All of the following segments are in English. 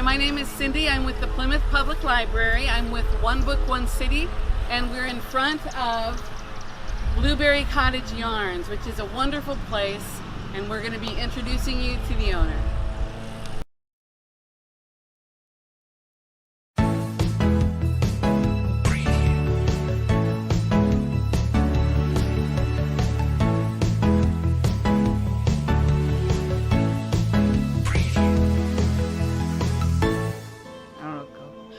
my name is Cindy. I'm with the Plymouth Public Library. I'm with One Book, One City, and we're in front of Blueberry Cottage Yarns, which is a wonderful place, and we're going to be introducing you to the owner.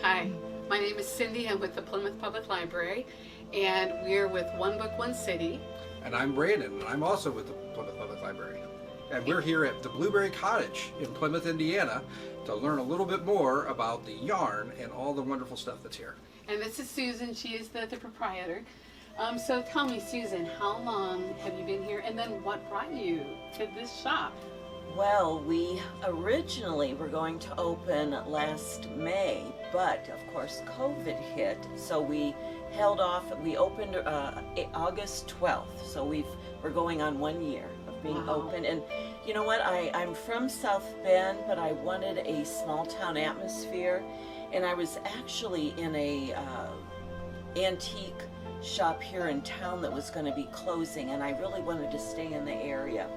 Hi, my name is Cindy. I'm with the Plymouth Public Library, and we're with One Book, One City. And I'm Brandon, and I'm also with the Plymouth Public Library. And we're here at the Blueberry Cottage in Plymouth, Indiana, to learn a little bit more about the yarn and all the wonderful stuff that's here. And this is Susan. She is the proprietor. So tell me, Susan, how long have you been here, and then what brought you to this shop? Well, we originally were going to open last May, but of course COVID hit, so we held off. We opened August 12th, so we're going on 1 year of being open. And you know what? I'm from South Bend, but I wanted a small town atmosphere, and I was actually in a antique shop here in town that was going to be closing, and I really wanted to stay in the area,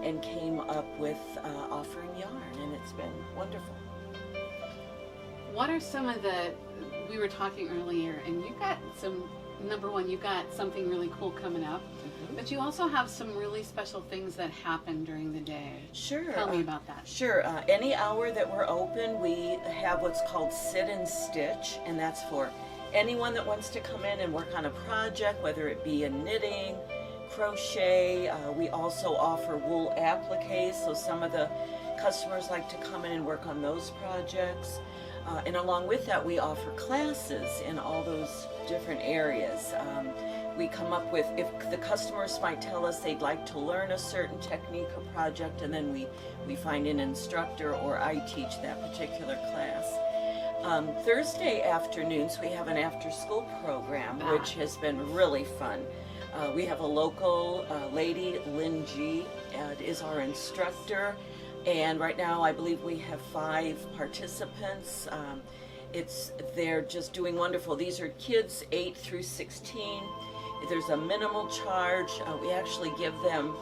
and came up with offering yarn, and it's been wonderful. What are some of we were talking earlier, and you've got number one, you've got something really cool coming up, but you also have some really special things that happen during the day. Sure. Tell me about that. Sure. Any hour that we're open, we have what's called Sit and Stitch, and that's for anyone that wants to come in and work on a project, whether it be a knitting, crochet. We also offer wool appliques, so some of the customers like to come in and work on those projects. And along with that, we offer classes in all those different areas. We come up with, if the customers might tell us they'd like to learn a certain technique or project, and then we find an instructor, or I teach that particular class. Thursday afternoons, we have an after-school program, which has been really fun. We have a local lady, Lynn G, is our instructor, and right now I believe we have 5 participants. They're just doing wonderful. These are kids 8 through 16. There's a minimal charge. We actually give them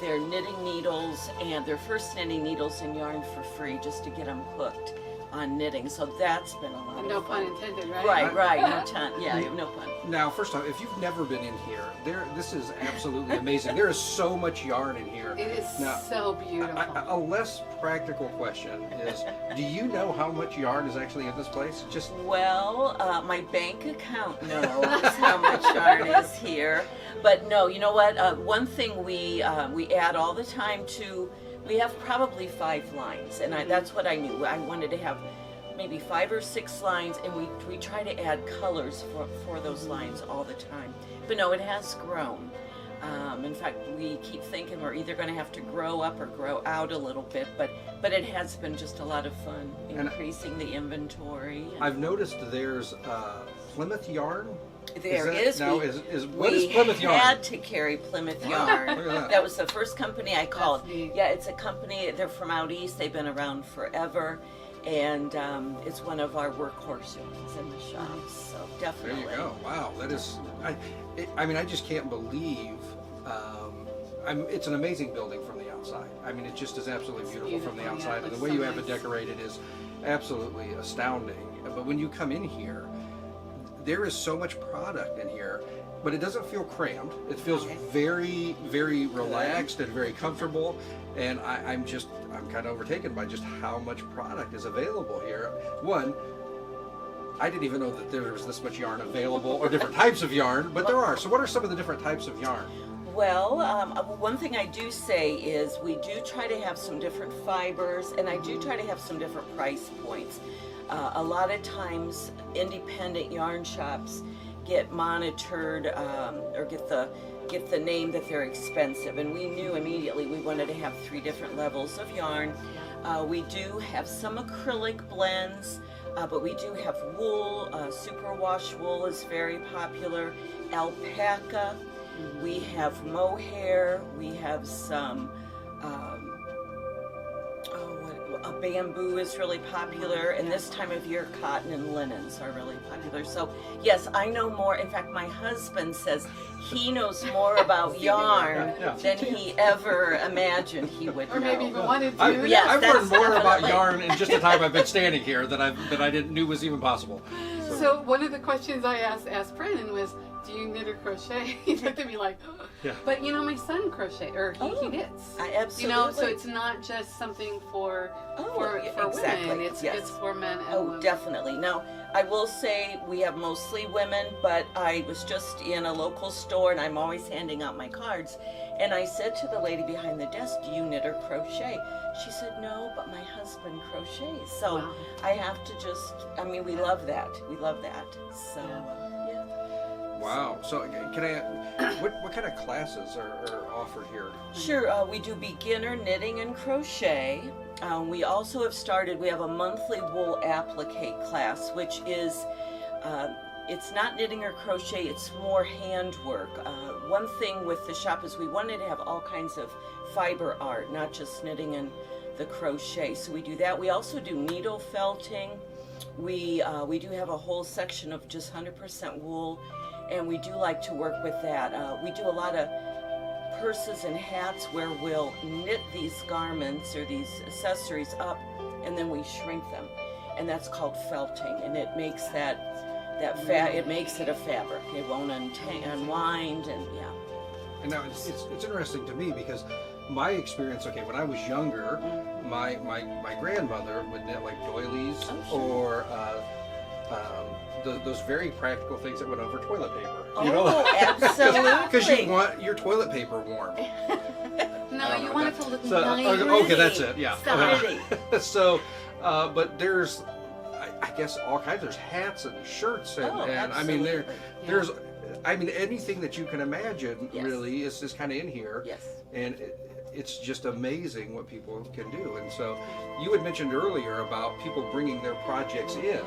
their knitting needles and their first knitting needles and yarn for free, just to get them hooked on knitting. So that's been a lot of fun. No pun intended, right? Right, no pun. Yeah, no pun. Now, first off, if you've never been in here, this is absolutely amazing. There is so much yarn in here. It is so beautiful. A less practical question is, do you know how much yarn is actually in this place? Well, my bank account knows how much yarn is here. But no, you know what? One thing we add all the time to, we have probably 5 lines, and that's what I knew. I wanted to have maybe 5 or 6 lines, and we try to add colors for those lines all the time. But no, it has grown. In fact, we keep thinking we're either going to have to grow up or grow out a little bit, but it has been just a lot of fun increasing the inventory. I've noticed there's Plymouth yarn. There is. What is Plymouth yarn? We had to carry Plymouth yarn. Look at that. That was the first company I called. That's neat. Yeah, it's a company. They're from out east. They've been around forever, and it's one of our workhorse yarns in the shop. So definitely. There you go. Wow, that is. I mean, I just can't believe. It's an amazing building from the outside. I mean, it just is absolutely beautiful from the outside, and the way you have it decorated is absolutely astounding. But when you come in here, there is so much product in here, but it doesn't feel crammed. It feels very, very relaxed and very comfortable, and I'm kind of overtaken by just how much product is available here. One, I didn't even know that there was this much yarn available, or different types of yarn, but there are. So what are some of the different types of yarn? Well, one thing I do say is we do try to have some different fibers, and I do try to have some different price points. A lot of times independent yarn shops get monitored or get the name that they're expensive, and we knew immediately we wanted to have 3 different levels of yarn. We do have some acrylic blends, but we do have wool. Superwash wool is very popular. Alpaca. We have mohair. We have some bamboo is really popular, and this time of year cotton and linens are really popular. So yes, I know more. In fact, my husband says he knows more about yarn than he ever imagined he would know. Or maybe even wanted to. I've Yes, learned that's more about definitely- yarn in just the time I've been standing here that I didn't knew was even possible. So one of the questions I asked Brandon was, do you knit or crochet? He looked at me like, Yeah. but you know, my son crochet, or he knits. Absolutely. You know, so it's not just something for exactly. women. It's Yes. it's for men and Oh, women. definitely. Now, I will say we have mostly women, but I was just in a local store and I'm always handing out my cards. And I said to the lady behind the desk, do you knit or crochet? She said, no, but my husband crochets. So Wow. I have to just, I mean, we love that. We love that. So, yeah. Wow. So can I? What kind of classes are offered here? Sure, we do beginner knitting and crochet. We also have started, we have a monthly wool applique class, which is, it's not knitting or crochet, it's more handwork. One thing with the shop is we wanted to have all kinds of fiber art, not just knitting and the crochet. So we do that. We also do needle felting. We do have a whole section of just 100% wool, and we do like to work with that. We do a lot of purses and hats where we'll knit these garments or these accessories up, and then we shrink them, and that's called felting, and it makes it makes it a fabric. It won't unwind, and yeah. And now it's interesting to me because my experience. Okay, when I was younger, my grandmother would knit like doilies or those very practical things that went over toilet paper. You know? Absolutely. Because you want your toilet paper warm. No, you want it to look So, nice. okay, that's it. Yeah. Pretty. So, but there's, I guess, all kinds. There's hats and shirts, and I mean, there's, I mean, anything that you can imagine really is just kind of in here. Yes. And it's just amazing what people can do. And so, you had mentioned earlier about people bringing their projects in.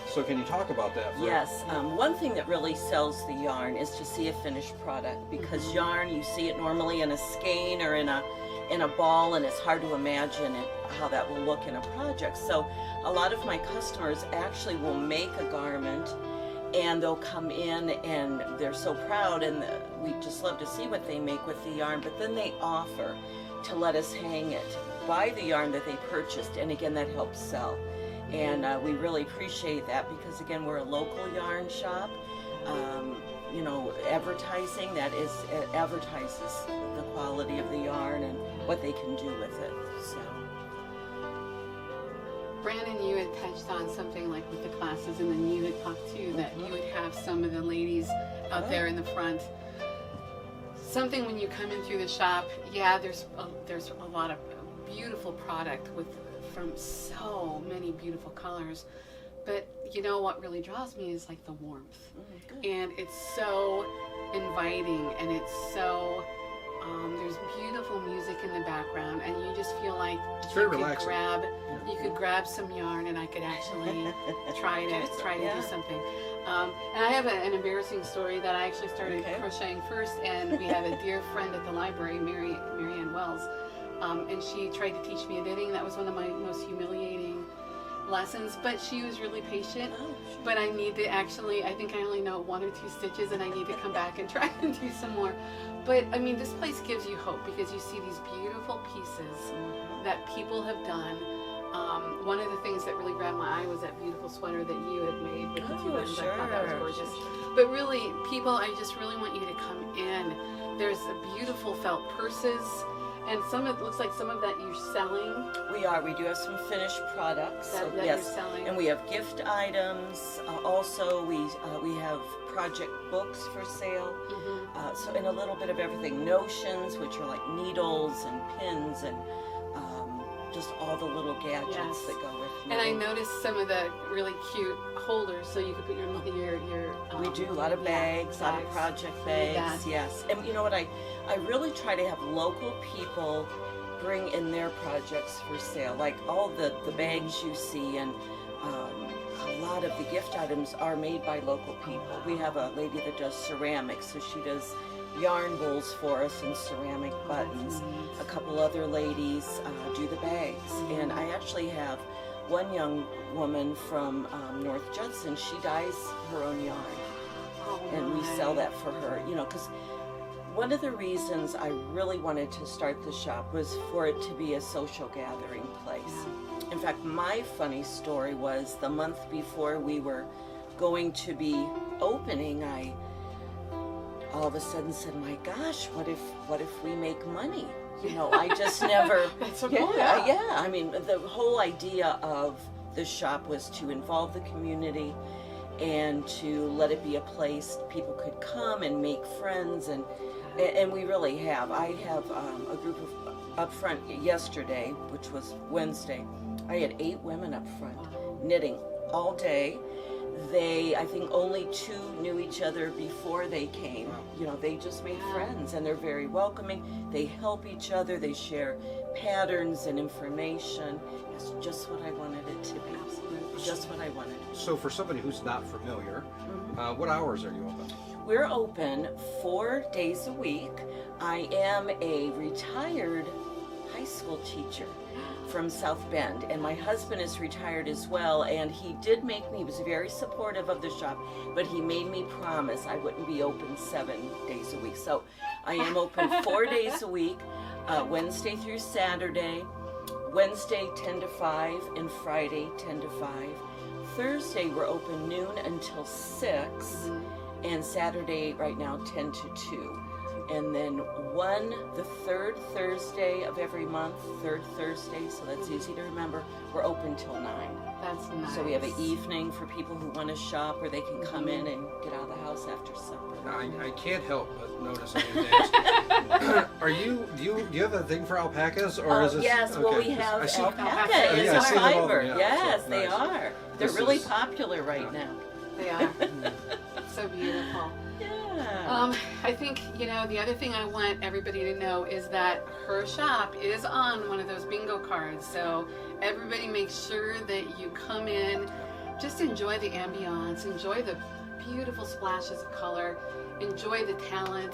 So can you talk about that? Yes. One thing that really sells the yarn is to see a finished product, because yarn, you see it normally in a skein or in a ball, and it's hard to imagine how that will look in a project. So a lot of my customers actually will make a garment, and they'll come in and they're so proud, and we just love to see what they make with the yarn, but then they offer to let us hang it by the yarn that they purchased, and again, that helps sell. And we really appreciate that, because again, we're a local yarn shop. You know, advertising that is, it advertises the quality of the yarn and what they can do with it. So, Brandon, you had touched on something like with the classes, and then you had talked too that you would have some of the ladies out there in the front. Something when you come in through the shop, there's a lot of beautiful product from so many beautiful colors, but you know what really draws me is like the warmth, and it's so inviting, and it's so there's beautiful music in the background, and you just feel like it's very relaxing. You could grab some yarn, and I could actually try to do something. And I have an embarrassing story that I actually started crocheting first, and we have a dear friend at the library, Mary Ann Wells. And she tried to teach me knitting. That was one of my most humiliating lessons, but she was really patient. But I need to actually, I think I only know 1 or 2 stitches, and I need to come back and try and do some more. But I mean, this place gives you hope, because you see these beautiful pieces that people have done. One of the things that really grabbed my eye was that beautiful sweater that you had made with the 2 buttons. I thought that was gorgeous. But really, people, I just really want you to come in. There's the beautiful felt purses. And it looks like some of that you're selling. We do have some finished products. That yes, you're selling. And we have gift items. Also, we have project books for sale. So, and a little bit of everything. Notions, which are like needles and pins, and just all the little gadgets that go with it. And I noticed some of the really cute holders, so you could put your we do a lot of bags, a lot of project bags. Yes, and you know what? I really try to have local people bring in their projects for sale, like all the bags you see, and a lot of the gift items are made by local people. We have a lady that does ceramics, so she does yarn bowls for us and ceramic buttons. A couple other ladies do the bags, and I actually have one young woman from North Judson. She dyes her own yarn, and we sell that for her. You know, because one of the reasons I really wanted to start the shop was for it to be a social gathering place. In fact, my funny story was the month before we were going to be opening, I all of a sudden said, "My gosh, what if we make money?" You know, I just never. That's so cool. Yeah. I mean, the whole idea of the shop was to involve the community and to let it be a place people could come and make friends, and we really have. I have a group of up front yesterday, which was Wednesday. I had 8 women up front knitting all day. I think only 2 knew each other before they came. You know, they just made friends, and they're very welcoming. They help each other. They share patterns and information. It's just what I wanted it to be. Absolutely. Just what I wanted. So for somebody who's not familiar, what hours are you open? We're open 4 days a week. I am a retired high school teacher from South Bend, and my husband is retired as well, and he did make me, he was very supportive of the shop, but he made me promise I wouldn't be open 7 days a week. So I am open 4 days a week, Wednesday through Saturday, Wednesday 10 to 5, and Friday 10 to 5. Thursday we're open noon until 6, and Saturday right now 10 to 2. And then the third Thursday of every month, third Thursday, so that's easy to remember, we're open till 9. That's nice. So we have an evening for people who want to shop, where they can come in and get out of the house after supper. I can't help but notice on your days. Do you have a thing for alpacas, or is this? Yes, well, okay, we have I see- alpaca is yeah, I a see them all, fiber. yeah, Yes, so they nice. are. They're This really is- popular right now. They are. So beautiful. Yeah. I think, you know, the other thing I want everybody to know is that her shop is on one of those bingo cards. So everybody make sure that you come in, just enjoy the ambiance, enjoy the beautiful splashes of color, enjoy the talent,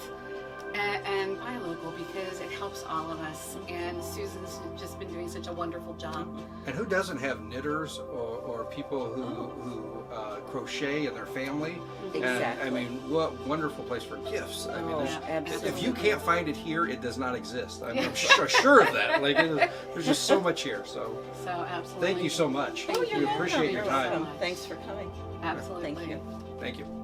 and buy local, because it helps all of us. And Susan's just been doing such a wonderful job. And who doesn't have knitters or people who crochet in their family? Exactly. And, I mean, what wonderful place for gifts. I mean, Absolutely. if you can't find it here, it does not exist. I'm sure of that. Like, there's just so much here. So absolutely. thank you so much. Oh, you're We welcome. appreciate your You're time. welcome. Thanks for coming. Absolutely. Thank you. Thank you.